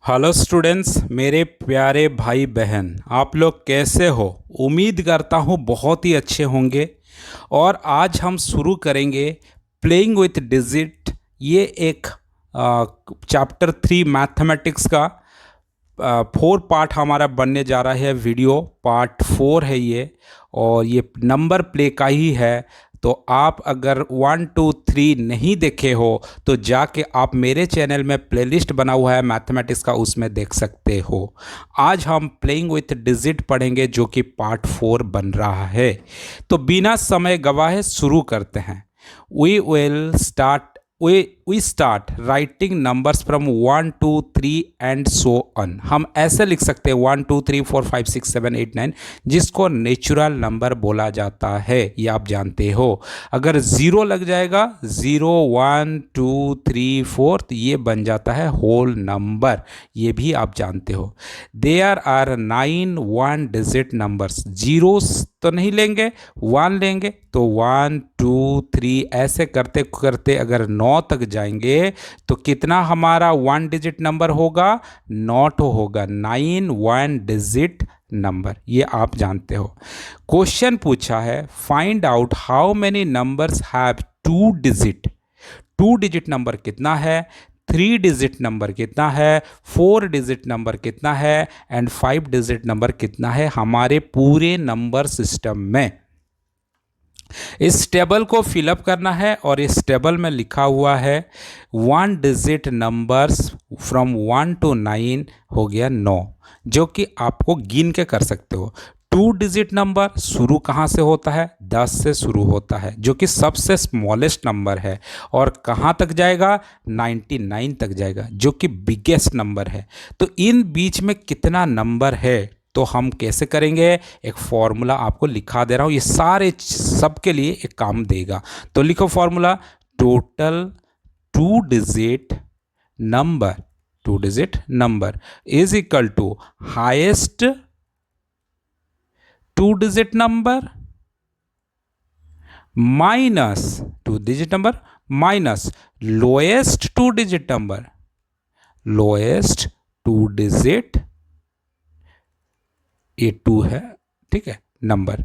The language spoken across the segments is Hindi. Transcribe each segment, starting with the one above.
हेलो स्टूडेंट्स, मेरे प्यारे भाई बहन, आप लोग कैसे हो। उम्मीद करता हूँ बहुत ही अच्छे होंगे। और आज हम शुरू करेंगे प्लेइंग विथ डिजिट। ये एक चैप्टर 3 मैथमेटिक्स का 4 पार्ट हमारा बनने जा रहा है। वीडियो पार्ट 4 है ये, और ये नंबर प्ले का ही है। तो आप अगर 1 2 3 नहीं देखे हो तो जाके आप मेरे चैनल में प्लेलिस्ट बना हुआ है मैथमेटिक्स का, उसमें देख सकते हो। आज हम प्लेइंग विथ डिजिट पढ़ेंगे जो कि पार्ट 4 बन रहा है। तो बिना समय गवाए शुरू करते हैं। We will start we start writing numbers from 1 2 3 and so on। हम ऐसे लिख सकते हैं 1 2 3 4 5 6 7 8 9, जिसको नेचुरल नंबर बोला जाता है, ये आप जानते हो। अगर ज़ीरो लग जाएगा, 0 1 2 3 4, तो ये बन जाता है होल नंबर, ये भी आप जानते हो। There are 9 one digit numbers. Zeros तो नहीं लेंगे, 1 लेंगे, तो 1 2 3 ऐसे करते करते अगर 9 तक जाएंगे तो कितना हमारा 1 डिजिट नंबर होगा? नॉट होगा, 9 वन डिजिट नंबर, ये आप जानते हो। क्वेश्चन पूछा है find out how many numbers have 2 digit. 2 digit number कितना है, 3 डिजिट नंबर कितना है, 4 डिजिट नंबर कितना है, एंड 5 डिजिट नंबर कितना है हमारे पूरे नंबर सिस्टम में। इस टेबल को फिलअप करना है, और इस टेबल में लिखा हुआ है 1 डिजिट नंबर्स फ्रॉम 1 to 9 हो गया 9, जो कि आपको गिन के कर सकते हो। 2 डिजिट नंबर शुरू कहाँ से होता है? 10 से शुरू होता है, जो कि सबसे स्मॉलेस्ट नंबर है, और कहाँ तक जाएगा? 99 तक जाएगा, जो कि बिगेस्ट नंबर है। तो इन बीच में कितना नंबर है, तो हम कैसे करेंगे? एक फॉर्मूला आपको लिखा दे रहा हूँ, ये सारे सबके लिए एक काम देगा। तो लिखो formula, total 2 digit number is equal to highest 2 digit number minus 2 digit number minus lowest 2 digit number, lowest 2 digit, ये 2 है, ठीक है, नंबर।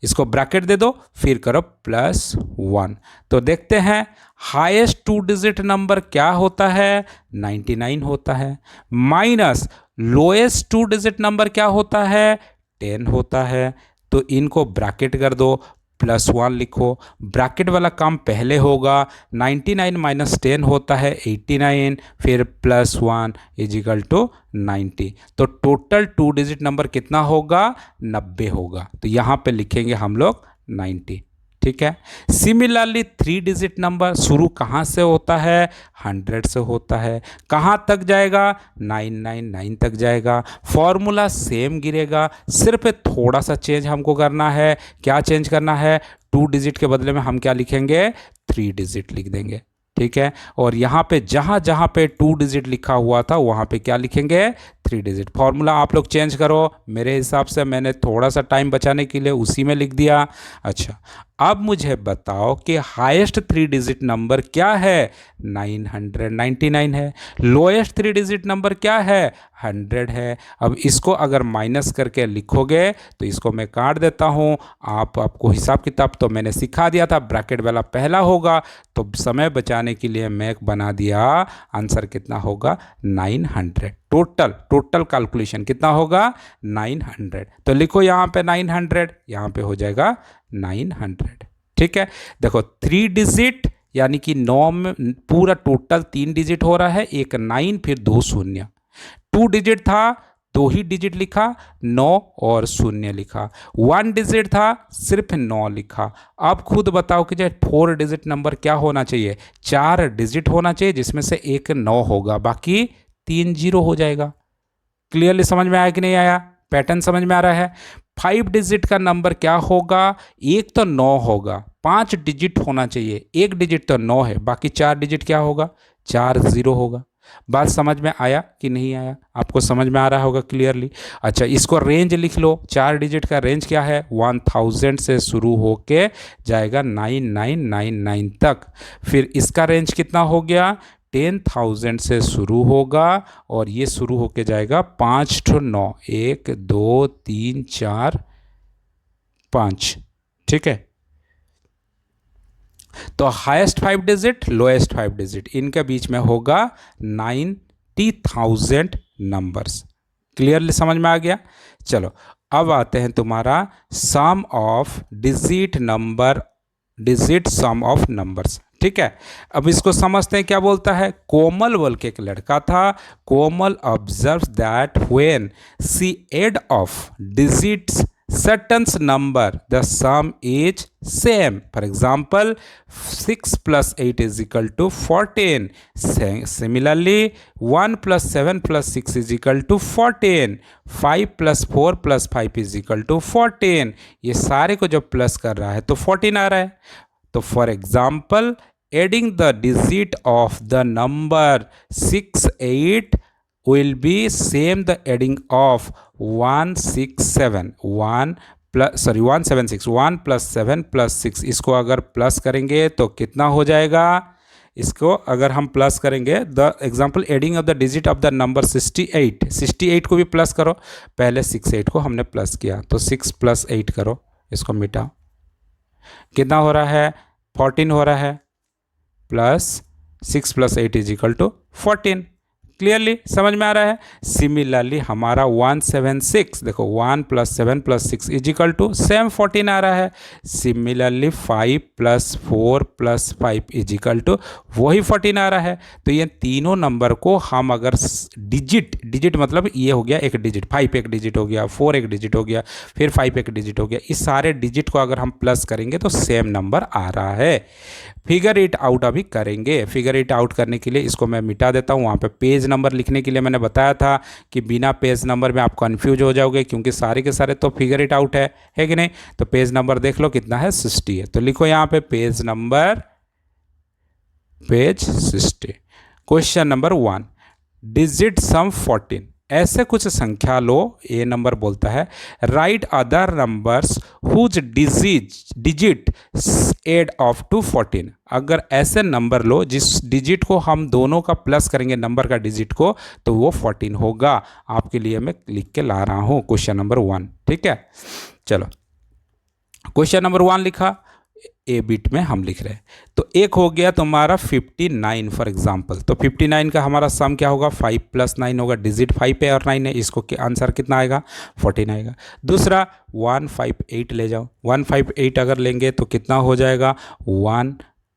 इसको ब्रैकेट दे दो, फिर करो +1। तो देखते हैं हाईएस्ट 2 डिजिट नंबर क्या होता है? 99 होता है। माइनस लोएस्ट 2 डिजिट नंबर क्या होता है? 10 होता है। तो इनको ब्रैकेट कर दो, +1 लिखो। ब्रैकेट वाला काम पहले होगा। 99 माइनस 10 होता है 89, फिर +1 इज इक्वल टू 90। तो टोटल 2 डिजिट नंबर कितना होगा? 90 होगा। तो यहाँ पे लिखेंगे हम लोग 90, ठीक है। सिमिलरली 3 डिजिट नंबर शुरू कहाँ से होता है? 100 से होता है। कहाँ तक जाएगा? 999 तक जाएगा। फॉर्मूला सेम गिरेगा, सिर्फ थोड़ा सा चेंज हमको करना है। क्या चेंज करना है? 2 डिजिट के बदले में हम क्या लिखेंगे? 3 डिजिट लिख देंगे, ठीक है। और यहाँ पे जहाँ जहाँ पे 2 डिजिट लिखा हुआ था वहाँ पे क्या लिखेंगे? 3 डिजिट। फॉर्मूला आप लोग चेंज करो, मेरे हिसाब से मैंने थोड़ा सा टाइम बचाने के लिए उसी में लिख दिया। अच्छा, अब मुझे बताओ कि हाईएस्ट 3 डिजिट नंबर क्या है? 999 है। लोएस्ट 3 डिजिट नंबर क्या है? 100 है। अब इसको अगर माइनस करके लिखोगे तो इसको मैं काट देता हूँ। आपको हिसाब किताब तो मैंने सिखा दिया था, ब्रैकेट वाला पहला होगा, तो समय बचाने के लिए मैं बना दिया। आंसर कितना होगा? 900। टोटल कैलकुलेशन कितना होगा? 900। तो लिखो यहाँ पे 900, यहाँ पे हो जाएगा 900, ठीक है। देखो 3 डिजिट यानी कि 9 में पूरा टोटल 3 डिजिट हो रहा है, एक 9 फिर 2 शून्य। 2 डिजिट था, 2 ही डिजिट लिखा, 9 और 0 लिखा। 1 डिजिट था, सिर्फ 9 लिखा। अब खुद बताओ कि जो 4 डिजिट नंबर क्या होना चाहिए? 4 डिजिट होना चाहिए, जिसमें से एक 9 होगा, बाकी 3 0 हो जाएगा। क्लियरली समझ में आया कि नहीं आया? पैटर्न समझ में आ रहा है? 5 डिजिट का नंबर क्या होगा? एक तो 9 होगा, 5 डिजिट होना चाहिए, एक डिजिट तो 9 है, बाकी 4 डिजिट क्या होगा? 4 0 होगा। बात समझ में आया कि नहीं आया? आपको समझ में आ रहा होगा क्लियरली। अच्छा, इसको रेंज लिख लो। 4 डिजिट का रेंज क्या है? 1000 से शुरू होके जाएगा 9999 तक। फिर इसका रेंज कितना हो गया? 10,000 से शुरू होगा और ये शुरू होके जाएगा 5 to 9, 1 2 3 4 5, ठीक है। तो हाईएस्ट 5 डिजिट, लोएस्ट 5 डिजिट, इनके बीच में होगा 90,000 नंबर्स। क्लियरली समझ में आ गया। चलो अब आते हैं तुम्हारा sum of digit number, digit sum of numbers, ठीक है। अब इसको समझते हैं क्या बोलता है। कोमल बोल के एक लड़का था। Komal observe that when she add of digits certain number the sum is same. For example, 6 plus 8 is equal to 14. Similarly, 1 plus 7 plus 6 is equal to 14. 5 plus 4 plus 5 is equal to 14. ये सारे को जब प्लस कर रहा है तो 14 आ रहा है। तो for example, adding the digit of the number 6 8 will be same the adding of 176 1 plus 7 plus 6। इसको अगर प्लस करेंगे तो कितना हो जाएगा। इसको अगर हम प्लस करेंगे, the example adding of the digit of the number 68 को भी प्लस करो। पहले 6 8 को हमने प्लस किया तो 6 plus 8 करो, इसको मिटाओ, कितना हो रहा है 14 हो रहा है, plus 6 plus 8 is equal to 14। Clearly समझ में आ रहा है। सिमिलरली हमारा 176, देखो 1 plus 7 plus 6 is equal to same 14 आ रहा है। Similarly 5 plus 4 plus 5 is equal to वही 14 आ रहा है। तो ये तीनों नंबर को हम अगर डिजिट मतलब ये हो गया एक डिजिट, 5 एक डिजिट हो गया, 4 एक डिजिट हो गया, फिर 5 एक डिजिट हो गया, इस सारे डिजिट को अगर हम प्लस करेंगे तो सेम नंबर आ रहा है। फिगर इट आउट अभी करेंगे। फिगर इट आउट करने के लिए इसको मैं मिटा देता हूँ। वहाँ पे पेज नंबर लिखने के लिए मैंने बताया था कि बिना पेज नंबर में आप कंफ्यूज हो जाओगे, क्योंकि सारे के सारे तो फिगर इट आउट है कि नहीं। तो पेज नंबर देख लो कितना है, 60 है। तो लिखो यहाँ पे page number, page 60। Question number 1, digit sum 14। ऐसे कुछ संख्या लो, ये नंबर बोलता है right other numbers whose digit add of to 14। अगर ऐसे नंबर लो जिस डिजिट को हम दोनों का प्लस करेंगे, नंबर का डिजिट को, तो वो 14 होगा। आपके लिए मैं लिख के ला रहा हूँ क्वेश्चन नंबर 1, ठीक है। चलो क्वेश्चन नंबर 1 लिखा, ए बिट में हम लिख रहे हैं। तो एक हो गया तुम्हारा 59 फॉर एग्जांपल। तो 59 का हमारा सम क्या होगा, 5 plus 9 होगा। डिजिट 5 है और 9 है, इसको आंसर कितना आएगा 14 आएगा। दूसरा 158 ले जाओ। 158 अगर लेंगे तो कितना हो जाएगा 1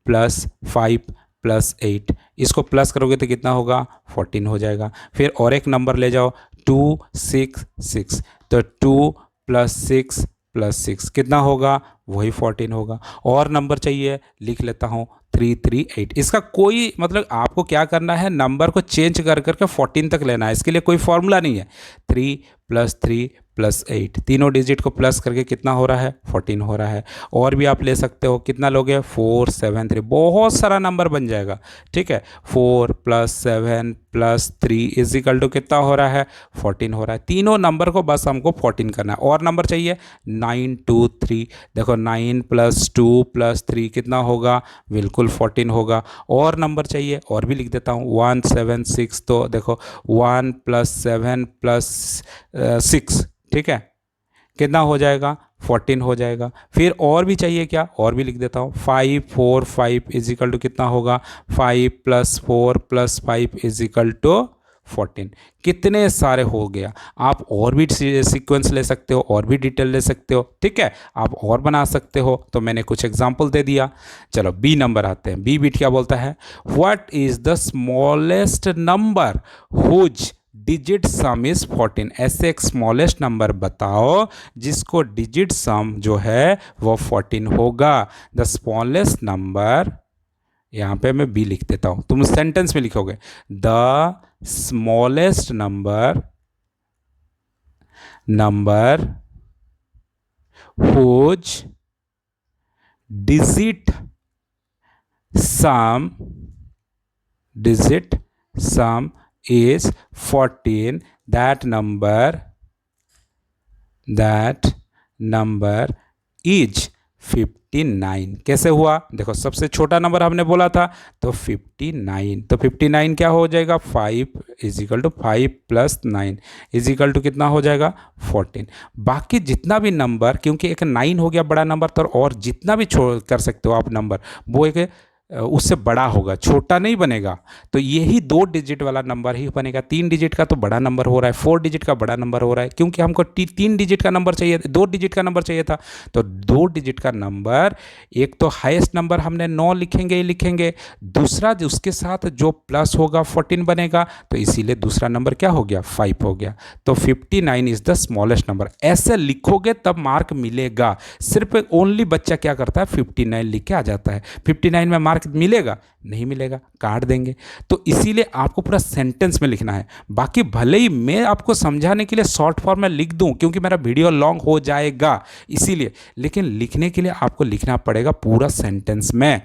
plus 5 plus 8। इसको प्लस करोगे तो कितना होगा 14 हो जाएगा। फिर और एक नंबर ले जाओ 266। तो 2 plus 6 plus 6 कितना होगा, वही 14 होगा। और नंबर चाहिए, लिख लेता हूँ 338। इसका कोई मतलब आपको क्या करना है, नंबर को चेंज कर करके 14 तक लेना है। इसके लिए कोई फॉर्मूला नहीं है। 3 plus 3 plus 8, तीनों डिजिट को प्लस करके कितना हो रहा है 14 हो रहा है। और भी आप ले सकते हो, कितना लोगे 4 7 3, बहुत सारा नंबर बन जाएगा, ठीक है। 4 plus 7 plus 3 is equal to कितना हो रहा है 14 हो रहा है। तीनों नंबर को बस हमको 14 करना है। और नंबर चाहिए 9 2 3। देखो 9 plus 2 plus 3 कितना होगा, बिल्कुल 14 होगा। और नंबर चाहिए, और भी लिख देता हूँ 176। तो देखो 1 plus 7 plus 6, ठीक है, कितना हो जाएगा 14 हो जाएगा। फिर और भी चाहिए क्या, और भी लिख देता हूँ 5 4 5 इज इक्वल टू कितना होगा 5 plus 4 plus 5 is equal to 14। कितने सारे हो गया। आप और भी सीक्वेंस ले सकते हो, और भी डिटेल ले सकते हो, ठीक है, आप और बना सकते हो। तो मैंने कुछ एग्जांपल दे दिया। चलो बी नंबर आते हैं। बी बिट क्या बोलता है, what is the smallest number whose digit sum is 14। ऐसे एक स्मॉलेस्ट नंबर बताओ जिसको डिजिट सम जो है वो 14 होगा। द स्मॉलेस्ट नंबर, यहाँ पे मैं बी लिख देता हूँ, तुम सेंटेंस में लिखोगे the smallest number whose digit sum is 14, that number is 59। कैसे हुआ? देखो सबसे छोटा नंबर हमने बोला था तो 59। तो 59 क्या हो जाएगा? 5 is equal to 5 plus 9 is equal to कितना हो जाएगा? 14। बाकी जितना भी नंबर, क्योंकि एक 9 हो गया बड़ा नंबर, तो और जितना भी छोड़ कर सकते हो आप नंबर, वो एक उससे बड़ा होगा, छोटा नहीं बनेगा। तो यही 2 डिजिट वाला नंबर ही बनेगा। 3 डिजिट का तो बड़ा नंबर हो रहा है, 4 डिजिट का बड़ा नंबर हो रहा है, क्योंकि हमको 3 डिजिट का नंबर चाहिए, 2 डिजिट का नंबर चाहिए था। तो 2 डिजिट का नंबर, एक तो हाईएस्ट नंबर हमने 9 लिखेंगे ही लिखेंगे, दूसरा उसके साथ जो प्लस होगा 14 बनेगा, तो इसीलिए दूसरा नंबर क्या हो गया? 5 हो गया। तो 59 इज द स्मॉलेस्ट नंबर। ऐसे लिखोगे तब मार्क मिलेगा। सिर्फ ओनली बच्चा क्या करता है? 59 लिख के आ जाता है। 59 में मार्क मिलेगा? नहीं मिलेगा, काट देंगे। तो इसीलिए आपको पूरा सेंटेंस में लिखना है। बाकी भले ही मैं आपको समझाने के लिए शॉर्ट फॉर्म में लिख दूं, क्योंकि मेरा वीडियो लॉन्ग हो जाएगा इसीलिए, लेकिन लिखने के लिए आपको लिखना पड़ेगा पूरा सेंटेंस में।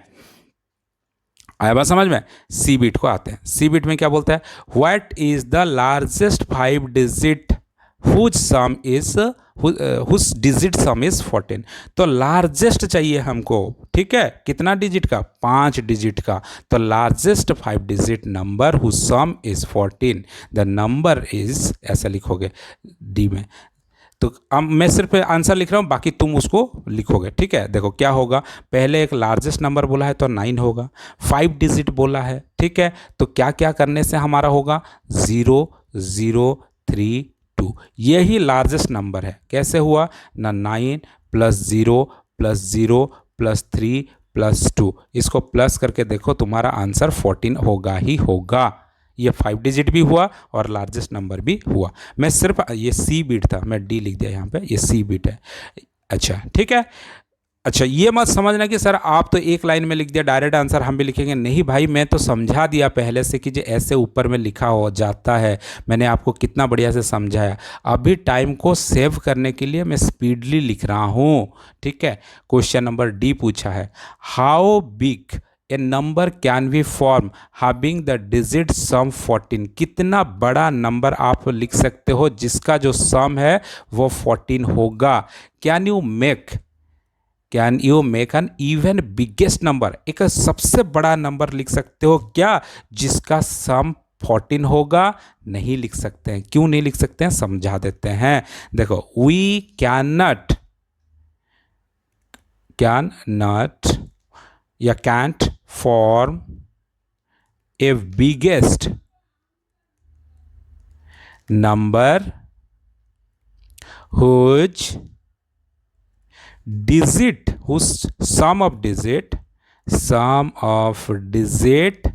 आया बात समझ में? सी बीट को आते हैं। सी बीट में क्या बोलता है? What is the largest 5 digit whose sum is whose digit sum is 14। तो लार्जेस्ट चाहिए हमको, ठीक है? कितना डिजिट का? 5 डिजिट का। तो largest 5 digit number whose sum is 14, the number is, ऐसा लिखोगे डी में। तो अब मैं सिर्फ आंसर लिख रहा हूँ, बाकी तुम उसको लिखोगे, ठीक है? देखो क्या होगा, पहले एक लार्जेस्ट नंबर बोला है तो 9 होगा, 5 डिजिट बोला है, ठीक है? तो क्या क्या करने से हमारा होगा? 0 0 3 2, यही लार्जेस्ट नंबर है। कैसे हुआ ना? 9 प्लस 0 प्लस 0 प्लस 3 प्लस 2, इसको प्लस करके देखो, तुम्हारा आंसर 14 होगा ही होगा। ये 5 डिजिट भी हुआ और लार्जेस्ट नंबर भी हुआ। मैं सिर्फ, ये सी बीट था, मैं डी लिख दिया यहाँ पे, ये सी बीट है। अच्छा ठीक है। अच्छा ये मत समझना कि सर आप तो एक लाइन में लिख दिया डायरेक्ट आंसर हम भी लिखेंगे, नहीं भाई, मैं तो समझा दिया पहले से कि जो ऐसे ऊपर में लिखा हो जाता है। मैंने आपको कितना बढ़िया से समझाया। अभी टाइम को सेव करने के लिए मैं स्पीडली लिख रहा हूँ, ठीक है? क्वेश्चन नंबर डी पूछा है, how big A number can be form having the digit sum 14। कितना बड़ा नंबर आप लिख सकते हो जिसका जो सम है वो 14 होगा? Can you make an even biggest number, एक सबसे बड़ा नंबर लिख सकते हो क्या जिसका सम 14 होगा? नहीं लिख सकते हैं। क्यों नहीं लिख सकते हैं? समझा देते हैं। देखो, वी कैन नॉट या can't form a biggest number whose sum of digit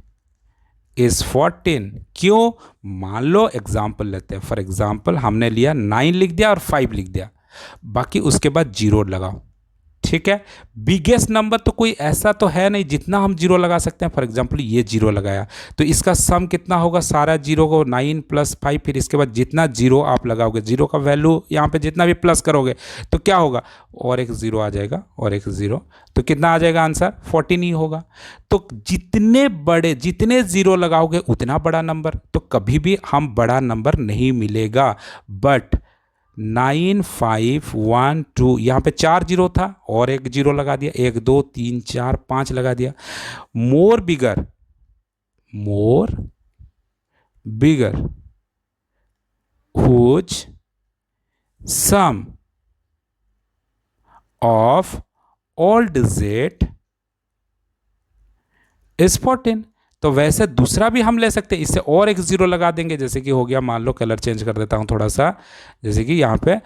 is 14। क्यों? मान लो एग्जाम्पल लेते हैं, फॉर एग्जाम्पल हमने लिया 9 लिख दिया और 5 लिख दिया, बाकी उसके बाद 0 लगाओ, ठीक है? बिगेस्ट नंबर तो कोई ऐसा तो है नहीं जितना हम 0 लगा सकते हैं। फॉर एग्जाम्पल ये 0 लगाया तो इसका सम कितना होगा? सारा 0 को 9 प्लस 5, फिर इसके बाद जितना 0 आप लगाओगे, 0 का वैल्यू यहाँ पे जितना भी प्लस करोगे तो क्या होगा? और एक 0 आ जाएगा, और एक 0, तो कितना आ जाएगा आंसर? 14 ही होगा। तो जितने 0 लगाओगे उतना बड़ा नंबर, तो कभी भी हम बड़ा नंबर नहीं मिलेगा। बट 9 5 1 2, यहाँ पे 4 0 था और एक 0 लगा दिया, 1 2 3 4 5 लगा दिया। More bigger whose sum of all digit is 14। तो वैसे दूसरा भी हम ले सकते हैं, इससे और एक 0 लगा देंगे, जैसे कि हो गया, मान लो कलर चेंज कर देता हूं थोड़ा सा, जैसे कि यहाँ पे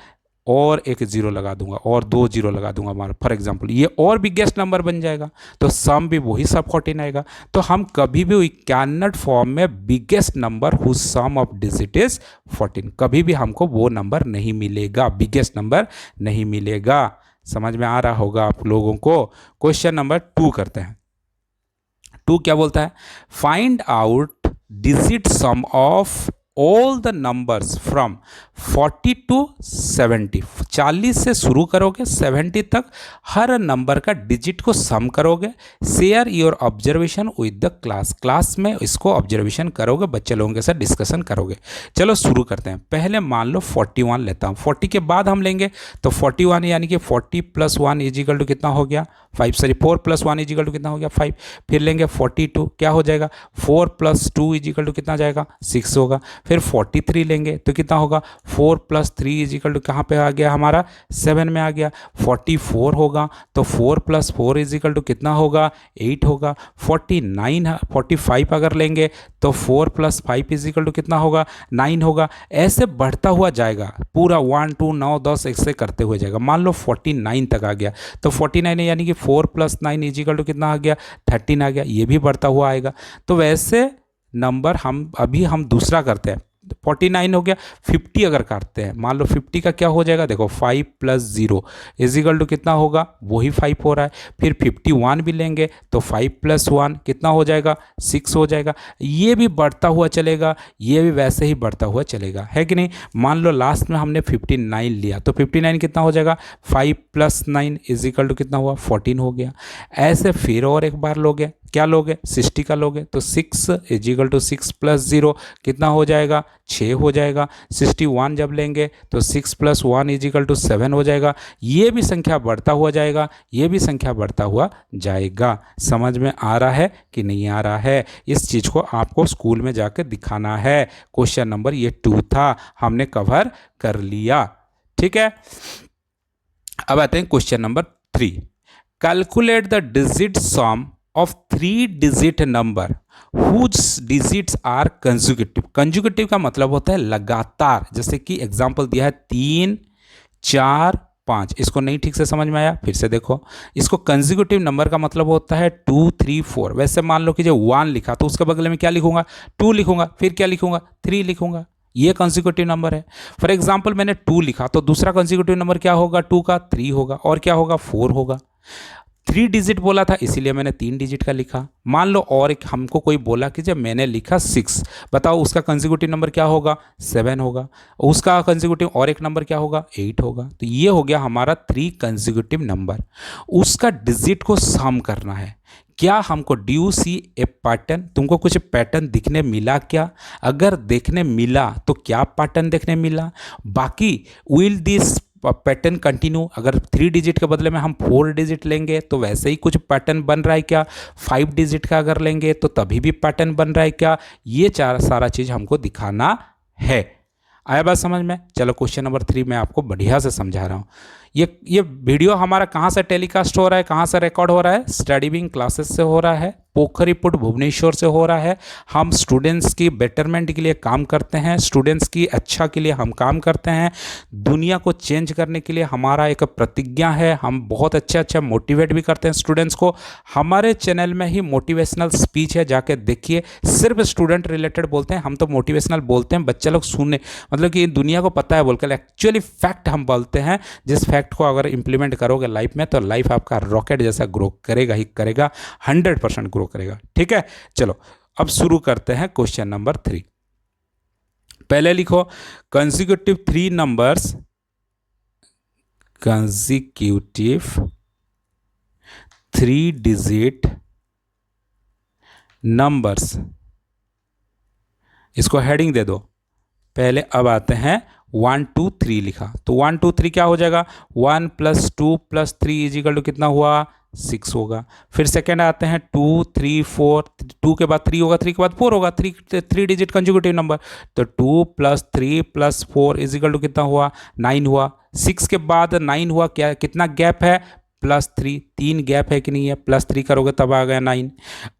और एक 0 लगा दूंगा और 2 0 लगा दूंगा, मान फॉर एग्जांपल ये और बिगेस्ट नंबर बन जाएगा, तो सम भी वही सब 14 आएगा। तो हम कभी भी वी कैन नॉट फॉर्म में biggest number whose sum of digit is 14, कभी भी हमको वो नंबर नहीं मिलेगा, बिगेस्ट नंबर नहीं मिलेगा। समझ में आ रहा होगा आप लोगों को। क्वेश्चन नंबर 2 करते हैं। 2 क्या बोलता है? Find out digit sum of all the numbers from 40 to 70, 40 से शुरू करोगे 70 तक, हर नंबर का डिजिट को सम करोगे। Share your observation with the class, class में इसको ऑब्जर्वेशन करोगे, बच्चे लोगों के साथ डिस्कशन करोगे। चलो शुरू करते हैं। पहले मान लो 41 लेता हूँ, 40 के बाद हम लेंगे तो 41 यानी कि 40 + 1 इजिकल टू कितना हो गया 5, सॉरी 4 + 1 इजिकल टू कितना हो गया 5। फिर लेंगे 42, क्या हो जाएगा 4 + 2 इजिकल टू कितना जाएगा 6 होगा। फिर 43 लेंगे तो कितना होगा 4 + 3 इजिकल टू कहाँ पे आ गया हमारा 7 में आ गया। 44 होगा तो 4 + 4 इजिकल टू कितना होगा 8 होगा। 45 अगर लेंगे तो 4 + 5 इजिकल टू कितना होगा 9 होगा। ऐसे बढ़ता हुआ जाएगा पूरा 1 2 9 10 ऐसे करते हुए जाएगा। मान लो 49 तक आ गया तो 49 यानी कि 4 + 9 इजिकल टू कितना आ गया 13 आ गया। ये भी बढ़ता हुआ आएगा। तो वैसे नंबर हम दूसरा करते हैं। 49 हो गया। 50 अगर काटते हैं, मान लो 50 का क्या हो जाएगा, देखो 5 + 0 इजिकल टू कितना होगा वही 5 हो रहा है। फिर 51 भी लेंगे तो 5 + 1 कितना हो जाएगा 6 हो जाएगा। ये भी बढ़ता हुआ चलेगा, ये भी वैसे ही बढ़ता हुआ चलेगा, है कि नहीं। मान लो लास्ट में हमने 59 लिया तो 59 कितना हो जाएगा 5 + 9 इजिकल टू कितना हुआ 14 हो गया। ऐसे फिर और एक बार लोगे, क्या लोगे 60 का लोगे तो 6 इजिकल टू 6 + 0 कितना हो जाएगा 6 हो जाएगा। 61 जब लेंगे तो 6 + 1 इजिकल टू 7 हो जाएगा। ये भी संख्या बढ़ता हुआ जाएगा, ये भी संख्या बढ़ता हुआ जाएगा। समझ में आ रहा है कि नहीं आ रहा है। इस चीज़ को आपको स्कूल में जाकर दिखाना है। क्वेश्चन नंबर ये 2 था, हमने कवर कर लिया, ठीक है। अब आते हैं question number 3। Calculate the digit some of 3-digit number whose digits are consecutive। Conjugative का मतलब होता है लगातार, जैसे कि एग्जांपल दिया है 3 4 5। इसको नहीं ठीक से समझ में आया, फिर से देखो। इसको कंजुगेटिव नंबर का मतलब होता है 2 3 4। वैसे मान लो कि जो 1 लिखा तो उसके बगले में क्या लिखूंगा 2 लिखूंगा, फिर क्या लिखूंगा 3 लिखूंगा। ये कंसेक्यूटिव नंबर है। फॉर एग्जांपल मैंने 2 लिखा तो दूसरा कंसेक्यूटिव नंबर क्या होगा 2 का 3 होगा, और क्या होगा 4 होगा। 3 डिजिट बोला था इसीलिए मैंने 3 डिजिट का लिखा। मान लो और एक हमको कोई बोला कि जब मैंने लिखा 6, बताओ उसका कंसेक्यूटिव नंबर क्या होगा 7 होगा। उसका कंसेक्यूटिव और एक नंबर क्या होगा 8 होगा। तो ये हो गया हमारा 3 कंसेक्यूटिव नंबर। उसका डिजिट को सम करना है। क्या हमको do you see a pattern, तुमको कुछ पैटर्न दिखने मिला क्या? अगर देखने मिला तो क्या पैटर्न देखने मिला? बाकी विल दिस पैटर्न कंटिन्यू, अगर 3 डिजिट के बदले में हम 4 डिजिट लेंगे तो वैसे ही कुछ पैटर्न बन रहा है क्या? 5 डिजिट का अगर लेंगे तो तभी भी पैटर्न बन रहा है क्या? ये सारा चीज़ हमको दिखाना है। आया बात समझ में? चलो क्वेश्चन नंबर 3 मैं आपको बढ़िया से समझा रहा हूँ। ये वीडियो हमारा कहाँ से टेलीकास्ट हो रहा है, कहाँ से रिकॉर्ड हो रहा है? स्टडी विंग क्लासेस से हो रहा है, पोखरीपुट भुवनेश्वर से हो रहा है। हम स्टूडेंट्स की बेटरमेंट के लिए काम करते हैं, स्टूडेंट्स की अच्छा के लिए हम काम करते हैं। दुनिया को चेंज करने के लिए हमारा एक प्रतिज्ञा है। हम बहुत अच्छा मोटिवेट भी करते हैं स्टूडेंट्स को। हमारे चैनल में ही मोटिवेशनल स्पीच है, जाके देखिए। सिर्फ स्टूडेंट रिलेटेड बोलते हैं, हम तो मोटिवेशनल बोलते हैं, बच्चे लोग सुनने, मतलब कि दुनिया को पता है बोलकर, एक्चुअली फैक्ट हम बोलते हैं। जिस फैक्ट को अगर इंप्लीमेंट करोगे लाइफ में तो लाइफ आपका रॉकेट जैसा ग्रो करेगा ही करेगा, 100% ग्रो करेगा, ठीक है। चलो अब शुरू करते हैं क्वेश्चन नंबर 3। पहले लिखो consecutive 3 numbers, consecutive 3 digit numbers, इसको हेडिंग दे दो पहले। अब आते हैं 1 2 3 लिखा तो 1 2 3 क्या हो जाएगा 1 + 2 + 3 इजिकल टू कितना हुआ 6 होगा। फिर सेकेंड आते हैं 2 3 4, 2 के बाद 3 होगा, 3 के बाद 4 होगा, 3 डिजिट कंसेक्यूटिव नंबर। तो 2 + 3 + 4 इजिकल टू कितना हुआ 9 हुआ। 6 के बाद 9 हुआ, क्या कितना गैप है +3, 3 गैप है कि नहीं है, +3 करोगे तब आ गया 9।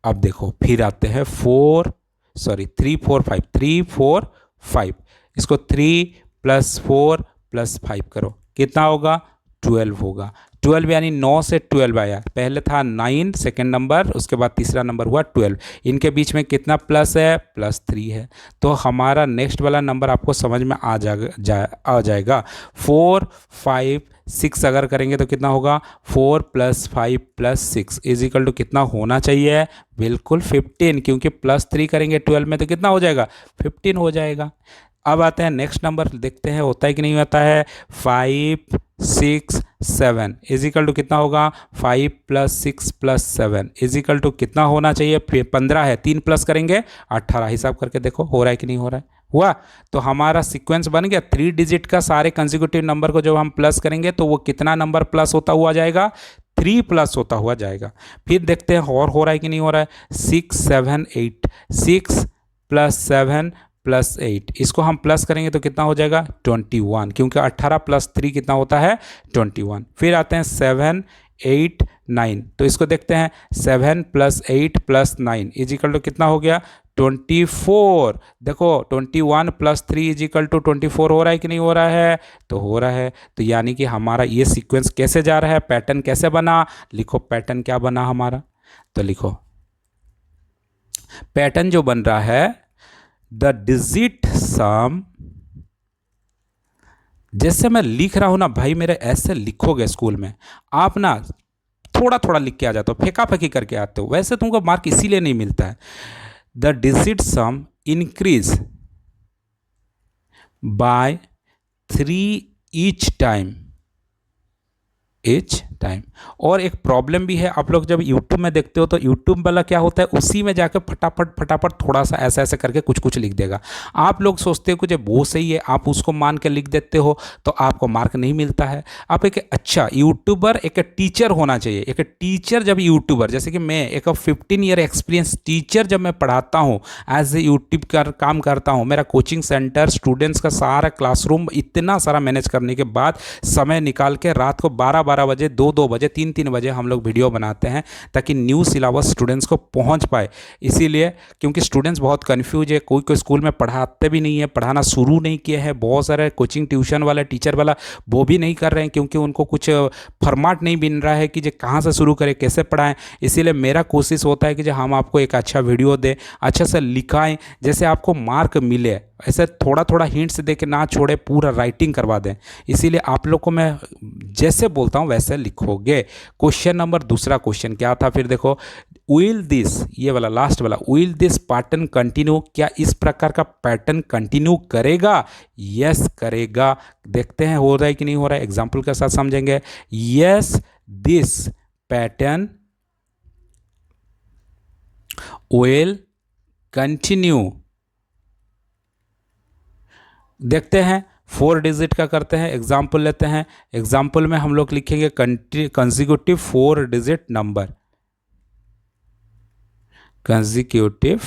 अब देखो फिर आते हैं 3 4 5, 3 4 5, इसको 3 + 4 + 5 करो, कितना होगा 12 होगा। 12 यानी 9 से 12 आया, पहले था 9 सेकेंड नंबर, उसके बाद तीसरा नंबर हुआ 12, इनके बीच में कितना प्लस है, +3 है। तो हमारा नेक्स्ट वाला नंबर आपको समझ में आ जाएगा 4 5 6 अगर करेंगे तो कितना होगा, 4 + 5 + 6 = कितना होना चाहिए, बिल्कुल 15, क्योंकि +3 करेंगे 12 में तो कितना हो जाएगा, 15 हो जाएगा। अब आते हैं नेक्स्ट नंबर, देखते हैं होता है कि नहीं होता है। 5 6 7 = कितना होगा, 5 + 6 + 7 = कितना होना चाहिए, 15 है, 3 प्लस करेंगे 18, हिसाब करके देखो हो रहा है कि नहीं हो रहा है, हुआ। तो हमारा सीक्वेंस बन गया 3 डिजिट का, सारे कंसेक्यूटिव नंबर को जब हम प्लस करेंगे तो वो कितना नंबर प्लस होता हुआ जाएगा, 3 प्लस होता हुआ जाएगा। फिर देखते हैं और हो रहा है कि नहीं हो रहा है। 6 7 8 6 + 7 + 8 इसको हम प्लस करेंगे तो कितना हो जाएगा, 21, क्योंकि 18 + 3 कितना होता है, 21। फिर आते हैं 7 8 9, तो इसको देखते हैं 7 + 8 + 9 = कितना हो गया, 24। देखो 21 + 3 = 24 हो रहा है कि नहीं हो रहा है, तो हो रहा है। तो यानी कि हमारा ये सीक्वेंस कैसे जा रहा है, पैटर्न कैसे बना, लिखो पैटर्न क्या बना हमारा, तो लिखो पैटर्न जो बन रहा है, द डिजिट सम, जैसे मैं लिख रहा हूं ना भाई, मेरे ऐसे लिखोगे स्कूल में, आप ना थोड़ा थोड़ा लिख के आ जाते हो, फेंका फेंकी करके आते हो, वैसे तुमको मार्क इसीलिए नहीं मिलता है। The digit some increase by 3 each time, और एक प्रॉब्लम भी है, आप लोग जब YouTube में देखते हो तो YouTube वाला क्या होता है, उसी में जाकर फटाफट थोड़ा सा ऐसा ऐसा करके कुछ कुछ लिख देगा। आप लोग सोचते हो कि जब वो सही है, आप उसको मान के लिख देते हो तो आपको मार्क नहीं मिलता है। आप एक अच्छा यूट्यूबर, एक टीचर होना चाहिए। एक टीचर जब यूट्यूबर, जैसे कि मैं एक 15 ईयर एक्सपीरियंस टीचर, जब मैं पढ़ाता हूँ, एज ए यूट्यूब का काम करता हूँ, मेरा कोचिंग सेंटर, स्टूडेंट्स का सारा क्लासरूम, इतना सारा मैनेज करने के बाद समय निकाल के रात को 12 बजे, 2 बजे, 3 बजे हम लोग वीडियो बनाते हैं ताकि न्यू सिलेबस स्टूडेंट्स को पहुंच पाए। इसीलिए क्योंकि स्टूडेंट्स बहुत कंफ्यूज है, कोई कोई स्कूल में पढ़ाते भी नहीं है, पढ़ाना शुरू नहीं किए हैं, बहुत सारे कोचिंग ट्यूशन वाला, टीचर वाला वो भी नहीं कर रहे हैं, क्योंकि उनको कुछ फॉर्मेट नहीं बन रहा है कि जो कहाँ से शुरू करें, कैसे पढ़ाएं। इसीलिए मेरा कोशिश होता है कि जो हम आपको एक अच्छा वीडियो दें, अच्छे से लिखाएं, जैसे आपको मार्क मिले, ऐसे थोड़ा थोड़ा हिंट्स दे के ना छोड़े, पूरा राइटिंग करवा दें। इसीलिए आप लोग को मैं जैसे बोलता हूँ वैसे लिखोगे। क्वेश्चन नंबर, दूसरा क्वेश्चन क्या था, फिर देखो, विल दिस, ये वाला लास्ट वाला, विल दिस पैटर्न कंटिन्यू, क्या इस प्रकार का पैटर्न कंटिन्यू करेगा, यस करेगा। देखते हैं हो रहा है कि नहीं हो रहा है, एग्जाम्पल के साथ समझेंगे। Yes this pattern will continue. देखते हैं 4 डिजिट का करते हैं, एग्जाम्पल लेते हैं। एग्जाम्पल में हम लोग लिखेंगे consecutive 4 digit number, consecutive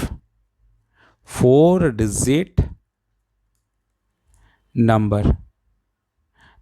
4 digit number.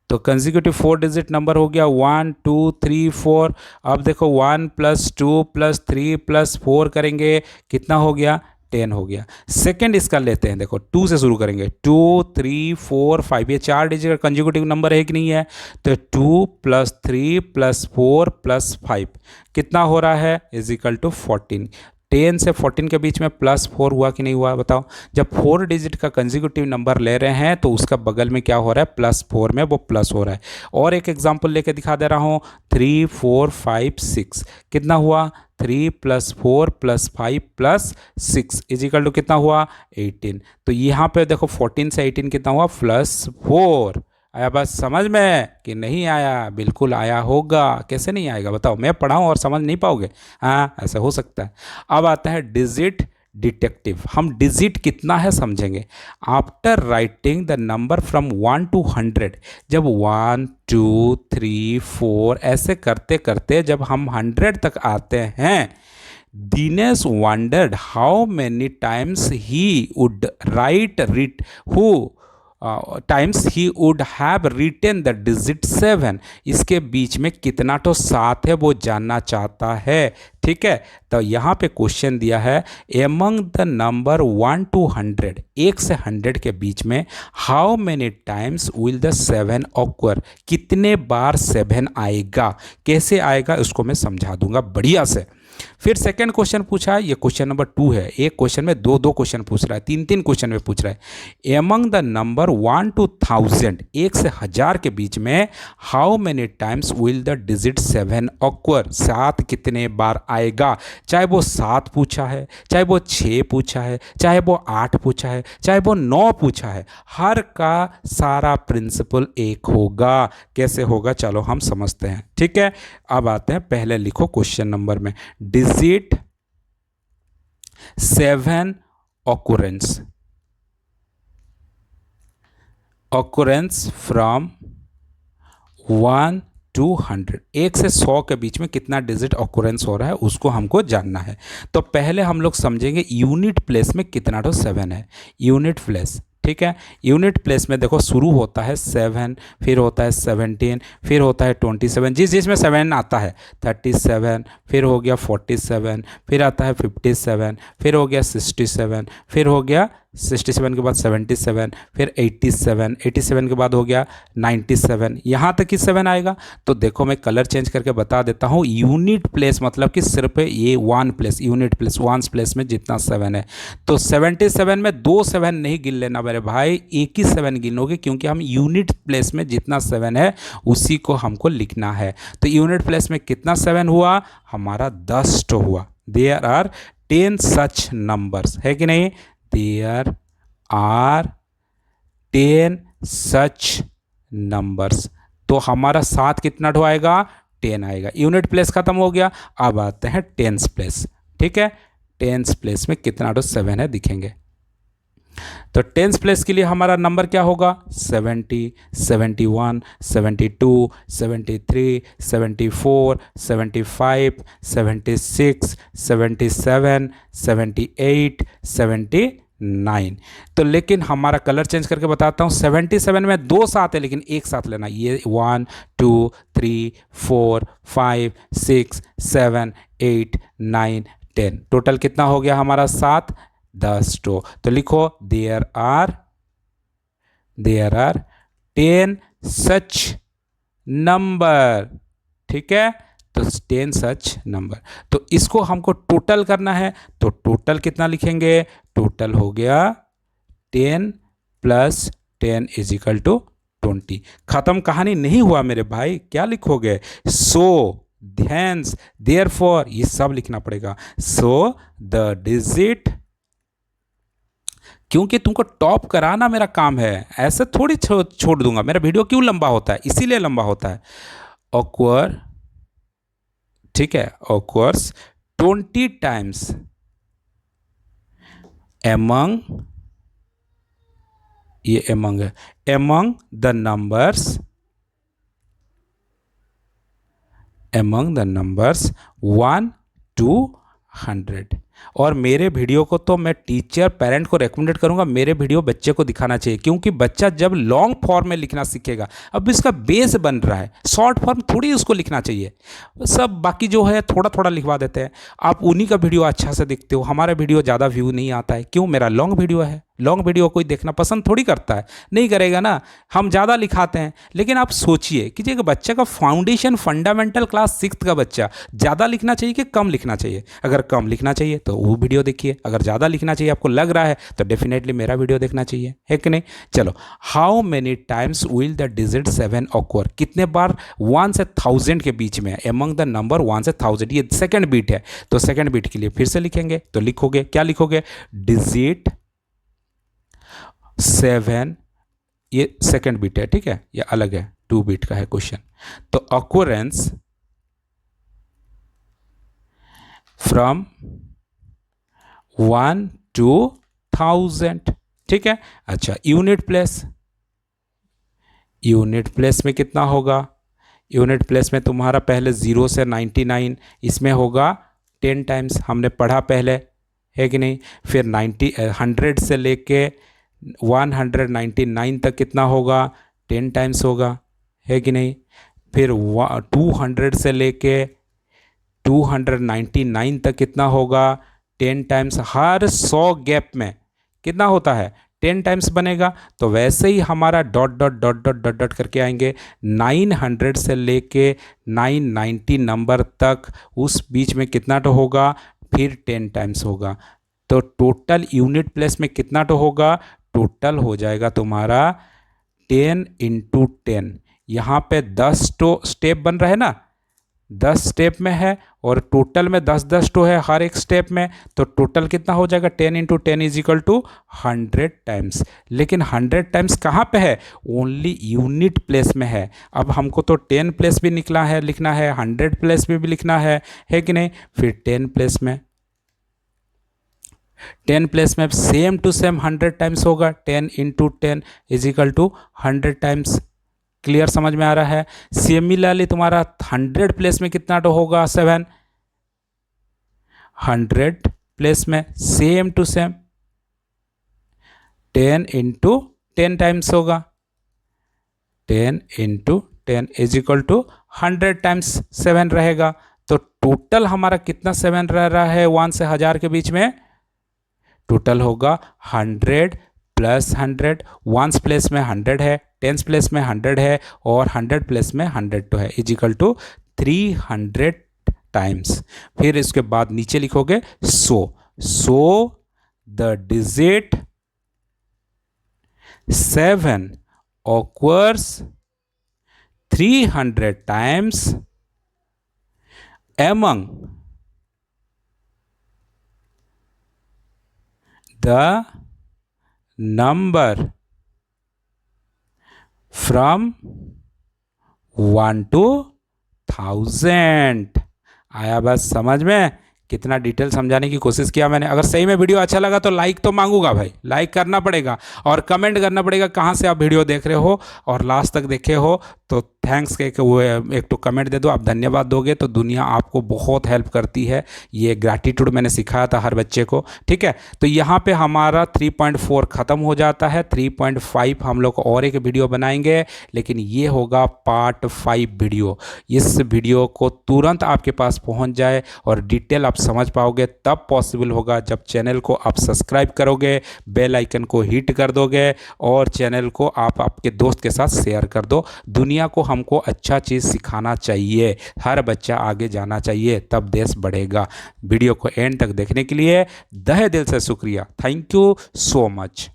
तो कंसेक्यूटिव 4 डिजिट नंबर हो गया 1 2 3 4। अब देखो 1 + 2 + 3 + 4 करेंगे, कितना हो गया, 10 हो गया। सेकंड इसका लेते हैं, देखो 2 से शुरू करेंगे, 2 3 4 5, ये 4 डिजिट का कंसेक्यूटिव नंबर है कि नहीं है, तो 2 + 3 + 4 + 5 कितना हो रहा है, = 14। 10 से 14 के बीच में +4 हुआ कि नहीं हुआ, बताओ। जब 4 डिजिट का कंसेक्यूटिव नंबर ले रहे हैं तो उसका बगल में क्या हो रहा है, +4 में वो प्लस हो रहा है। और एक एग्जांपल लेके दिखा दे रहा हूँ, 3 4 5 6 कितना हुआ, 3 + 4 + 5 + 6 = कितना हुआ, 18। तो यहाँ पे देखो 14 से 18 कितना हुआ, +4। आया बात समझ में कि नहीं आया, बिल्कुल आया होगा, कैसे नहीं आएगा बताओ, मैं पढ़ाऊँ और समझ नहीं पाओगे, हाँ ऐसा हो सकता है। अब आता है डिजिट डिटेक्टिव, हम डिजिट कितना है समझेंगे। After writing the number from 1 to 100, जब 1 2 3 4 ऐसे करते करते जब हम 100 तक आते हैं, Dinesh wondered how many times he would write who times he would have written the digit 7, इसके बीच में कितना तो 7 है वो जानना चाहता है। ठीक है, तो यहाँ पे क्वेश्चन दिया है एमंग द नंबर 1 to 100, 1 से 100 के बीच में how many times will the 7 ऑक्वर, कितने बार 7 आएगा, कैसे आएगा उसको मैं समझा दूंगा बढ़िया से। फिर सेकंड क्वेश्चन पूछा है, ये क्वेश्चन नंबर 2 है, एक क्वेश्चन में दो दो क्वेश्चन पूछ रहा है, तीन तीन क्वेश्चन में पूछ रहा है एमंग द नंबर 1 to 1000, 1 से 1000 के बीच में how many times will the digit 7 ऑक्वर, 7 कितने बार आएगा। चाहे वो 7 पूछा है, चाहे वो 6 पूछा है, चाहे वो 8 पूछा है, चाहे वो 9 पूछा है, हर का सारा प्रिंसिपल एक होगा। कैसे होगा चलो हम समझते हैं। ठीक है, अब आते हैं, पहले लिखो क्वेश्चन नंबर में डिजिट 7 occurrence फ्रॉम 1 to 100, 1 से 100 के बीच में कितना डिजिट ऑकुरेंस हो रहा है उसको हमको जानना है। तो पहले हम लोग समझेंगे यूनिट प्लेस में कितना तो 7 है, यूनिट प्लेस। ठीक है, यूनिट प्लेस में देखो शुरू होता है 7, फिर होता है 17, फिर होता है 27, जिसमें 7 आता है 37, फिर हो गया 47, फिर आता है 57, फिर हो गया 67, फिर हो गया 67 के बाद 77, फिर 87, 87 के बाद हो गया 97, यहाँ तक ही 7 आएगा। तो देखो मैं कलर चेंज करके बता देता हूँ, यूनिट प्लेस मतलब कि सिर्फ ये 1 प्लेस, यूनिट प्लेस 1 प्लेस में जितना 7 है, तो 77 में 2 7 नहीं गिन लेना मेरे भाई, एक ही 7 गिनोगे, क्योंकि हम यूनिट प्लेस में जितना 7 है उसी को हमको लिखना है। तो यूनिट प्लेस में कितना 7 हुआ हमारा 10 तो हुआ। देयर आर 10 सच नंबर्स, है कि नहीं, देयर आर 10 सच नंबर्स। तो हमारा 7 कितना ढो आएगा, 10 आएगा। यूनिट प्लेस खत्म हो गया, अब आते हैं टेंस प्लेस। ठीक है, टेंस प्लेस में कितना ढो 7 है दिखेंगे। तो टेंस प्लेस के लिए हमारा नंबर क्या होगा, 70, 71, 72, 73, 74, 75, 76, 77, 78, 79। तो लेकिन हमारा कलर चेंज करके बताता हूँ, 77 में 2 साथ है लेकिन एक साथ लेना, ये 1 2 3 4 5 6 7 8 9 10, टोटल कितना हो गया हमारा 7 10 तो लिखो देयर आर 10 सच नंबर। ठीक है, तो 10 सच नंबर। तो इसको हमको टोटल करना है, तो टोटल कितना लिखेंगे, टोटल हो गया 10 + 10 = 20। खत्म, कहानी नहीं हुआ मेरे भाई, क्या लिखोगे, सो ध्यान्स देयरफॉर, ये सब लिखना पड़ेगा। सो द डिजिट, क्योंकि तुमको टॉप कराना मेरा काम है, ऐसे थोड़ी छोड़ दूंगा। मेरा वीडियो क्यों लंबा होता है, इसीलिए लंबा होता है। ऑक्वर, ठीक है, ऑक्वर्स 20 टाइम्स एमंग, ये एमंग है, एमंग द नंबर्स 1 to 100। और मेरे वीडियो को तो मैं टीचर पेरेंट को रेकमेंडेड करूंगा, मेरे वीडियो बच्चे को दिखाना चाहिए, क्योंकि बच्चा जब लॉन्ग फॉर्म में लिखना सीखेगा, अब इसका बेस बन रहा है, शॉर्ट फॉर्म थोड़ी उसको लिखना चाहिए, सब बाकी जो है थोड़ा थोड़ा लिखवा देते हैं। आप उन्हीं का वीडियो अच्छा से देखते हो, हमारा वीडियो ज़्यादा व्यू नहीं आता है, क्यों, मेरा लॉन्ग वीडियो है। लॉन्ग वीडियो कोई देखना पसंद थोड़ी करता है, नहीं करेगा ना, हम ज़्यादा लिखाते हैं। लेकिन आप सोचिए कि एक बच्चे का फाउंडेशन फंडामेंटल क्लास 6th का बच्चा ज़्यादा लिखना चाहिए कि कम लिखना चाहिए। अगर कम लिखना चाहिए तो वो वीडियो देखिए, अगर ज़्यादा लिखना चाहिए आपको लग रहा है तो डेफिनेटली मेरा वीडियो देखना चाहिए, है कि नहीं। चलो, how many times will the digit 7 ऑक्वर, कितने बार 1 से 1000 के बीच में, एमंग द नंबर 1 से 1000, ये सेकेंड बीट है, तो सेकेंड बीट के लिए फिर से लिखेंगे, तो लिखोगे, क्या लिखोगे, डिजिट 7, ये सेकेंड बीट है, ठीक है, ये अलग है, 2 बीट का है क्वेश्चन। तो ऑक्यूरेंस फ्रॉम 1 to 1000, ठीक है। अच्छा, यूनिट प्लेस, यूनिट प्लेस में कितना होगा, यूनिट प्लेस में तुम्हारा पहले 0 से 99, इसमें होगा 10 टाइम्स, हमने पढ़ा पहले, है कि नहीं। फिर 100 से लेके 199 तक कितना होगा, 10 टाइम्स होगा, है कि नहीं। फिर 200 से लेके 299 तक कितना होगा, 10 टाइम्स। हर 100 गैप में कितना होता है, 10 टाइम्स बनेगा। तो वैसे ही हमारा dot dot dot dot dot dot करके आएंगे 900 से लेके 990 नंबर तक, उस बीच में कितना तो होगा, फिर 10 टाइम्स होगा। तो टोटल यूनिट प्लेस में कितना तो होगा, टोटल हो जाएगा तुम्हारा 10 इंटू 10। यहाँ पे 10 तो स्टेप बन रहा है ना, 10 स्टेप में है और टोटल में 10 तो है हर एक स्टेप में। तो टोटल कितना हो जाएगा, 10 into 10 is equal to 100 times. लेकिन 100 टाइम्स कहाँ पे है, ओनली यूनिट प्लेस में है। अब हमको तो 10 प्लेस भी निकला है, लिखना है 100 प्लेस में भी लिखना है कि नहीं। फिर 10 प्लेस में, 10 प्लेस में सेम टू सेम 100 टाइम्स होगा, 10 into 10 is equal to 100 times. Clear, समझ में आ रहा है। सिमिलरली तुम्हारा 100 प्लेस में कितना तो होगा, 7। 100 प्लेस में same to same 10 into 10 times होगा, 10 into 10 is equal to 100 times 7 रहेगा। तो टोटल हमारा कितना 7 रह रहा है 1 से 1000 के बीच में, टोटल होगा 100 प्लस 100। वंस प्लेस में 100 है, टेंस प्लेस में 100 है और 100 प्लेस में 100 तो है, इज इक्वल टू 300 टाइम्स। फिर इसके बाद नीचे लिखोगे so the digit 7 occurs 300 times among the number from 1 to 1000। आया बस समझ में, कितना डिटेल समझाने की कोशिश किया मैंने। अगर सही में वीडियो अच्छा लगा तो लाइक तो मांगूंगा भाई, लाइक करना पड़ेगा और कमेंट करना पड़ेगा कहाँ से आप वीडियो देख रहे हो और लास्ट तक देखे हो। तो थैंक्स कह के वो एक तो कमेंट दे दो, आप धन्यवाद दोगे तो दुनिया आपको बहुत हेल्प करती है। ये ग्रैटिट्यूड मैंने सिखाया था हर बच्चे को, ठीक है। तो यहाँ पे हमारा 3.4 ख़त्म हो जाता है, 3.5 हम लोग और एक वीडियो बनाएंगे, लेकिन ये होगा पार्ट 5 वीडियो। इस वीडियो को तुरंत आपके पास पहुँच जाए और डिटेल आप समझ पाओगे तब पॉसिबल होगा जब चैनल को आप सब्सक्राइब करोगे, बेल आइकन को हिट कर दोगे और चैनल को आप आपके दोस्त के साथ शेयर कर दो। दुनिया को हमको अच्छा चीज़ सिखाना चाहिए, हर बच्चा आगे जाना चाहिए, तब देश बढ़ेगा। वीडियो को एंड तक देखने के लिए तहे दिल से शुक्रिया। Thank you so much.